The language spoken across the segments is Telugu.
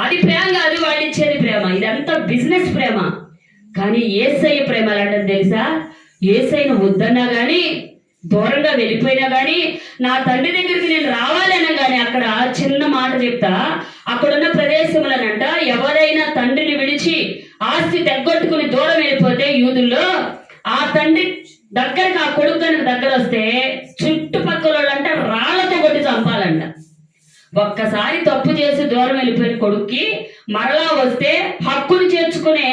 అది ప్రేమ కాదు, వాళ్ళు ఇచ్చేది ప్రేమ. ఇదంతా బిజినెస్ ప్రేమ. కానీ యేసయ్య ప్రేమ ఎలాంటిది తెలుసా? యేసయ్యను వద్దన్నా కానీ, దూరంగా వెళ్ళిపోయినా కానీ, నా తండ్రి దగ్గరికి నేను రావాలన్నా కానీ, అక్కడ చిన్న మాట చెప్తా, అక్కడున్న ప్రదేశములనంట ఎవరైనా తండ్రిని విడిచి ఆస్తి తెగ్గొట్టుకుని దూరం వెళ్ళిపోతే యూదుల్లో, ఆ తండ్రి దగ్గరకు ఆ కొడుకు కనుక దగ్గర వస్తే చుట్టుపక్కల వాళ్ళంట రాళ్లతో కొట్టి చంపాలంట. ఒక్కసారి తప్పు చేసి దూరం వెళ్ళిపోయిన కొడుక్కి మరలా వస్తే హక్కును చేర్చుకునే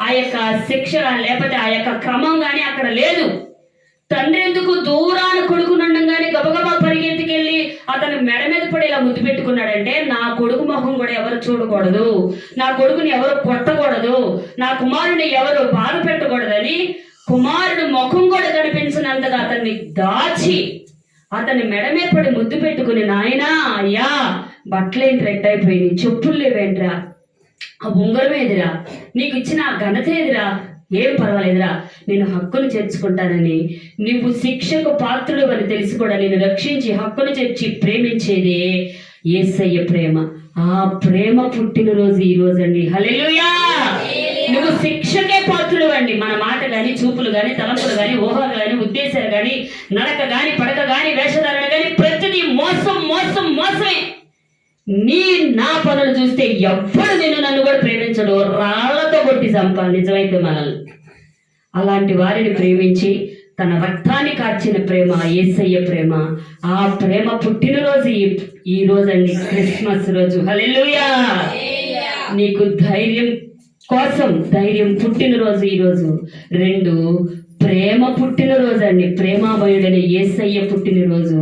ఆ యొక్క శిక్ష లేకపోతే ఆ యొక్క క్రమం కానీ అక్కడ లేదు. తండ్రి ఎందుకు దూరాన కొడుకునండగానే గబగబా పరిగెత్తికెళ్ళి అతను మెడ మీద పడి ఇలా ముద్దు పెట్టుకున్నాడంటే, నా కొడుకు ముఖం కూడా ఎవరు చూడకూడదు, నా కొడుకుని ఎవరు కొట్టకూడదు, నా కుమారుని ఎవరు బాధ పెట్టకూడదని కుమారుడు ముఖం కూడా కనిపించినంతగా అతన్ని దాచి అతన్ని మెడ మీద పడి ముద్దు పెట్టుకుని, నాయనా అయ్యా బట్టలేంటి రెడ్ అయిపోయినాయి, చెప్పులు లేవేంట్రా, ఆ ఉంగరం ఏదిరా, నీకు ఇచ్చిన ఆ ఘనత ఏదిరా, ఏం పర్వాలేదురా, నేను హక్కును చేర్చుకుంటానని, నువ్వు శిక్షకు పాత్రుడు అని తెలిసి కూడా నేను రక్షించి హక్కును చేర్చి ప్రేమించేదే యేసయ్య ప్రేమ. ఆ ప్రేమ పుట్టినరోజు ఈ రోజండి. హల్లెలూయా! నువ్వు శిక్షకే పాత్రుడు అండి. మన మాట కానీ, చూపులు కానీ, తలంపులు కానీ, ఊహలు కానీ, ఉద్దేశాలు కానీ, నడక కానీ, పడక కానీ, వేషధారణ కానీ, ప్రతిదీ మోసం మోసం మోసమే. నా పనులు చూస్తే ఎవ్వడు నన్ను కూడా ప్రేమించడు, రాళ్లతో కొట్టి చంపాలి నిజమైతే మనల్ని. అలాంటి వారిని ప్రేమించి తన రక్తాన్ని కార్చిన ప్రేమ యేసయ్య ప్రేమ. ఆ ప్రేమ పుట్టినరోజు ఈ రోజండి, క్రిస్మస్ రోజు. హల్లెలూయా! నీకు ధైర్యం కోసం ధైర్యం పుట్టినరోజు ఈ రోజు. 2 ప్రేమ పుట్టినరోజు అండి. ప్రేమామయుడైన యేసయ్య పుట్టినరోజు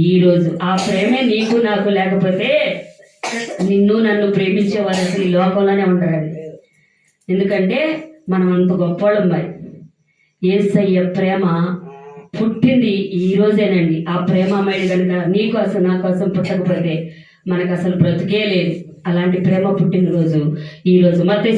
ఈ రోజు. ఆ ప్రేమే నీకు నాకు లేకపోతే నిన్ను నన్ను ప్రేమించే వారు అసలు ఈ లోకంలోనే ఉంటారండి. ఎందుకంటే మనం అంత గొప్పవాళ్ళం. మరి యేసయ్య ప్రేమ పుట్టింది ఈ రోజేనండి. ఆ ప్రేమామయుడు కనుక నీ కోసం నా కోసం పుట్టకపోతే మనకు అసలు బ్రతికే లేదు. అలాంటి ప్రేమ పుట్టినరోజు ఈ రోజు. మత్తయి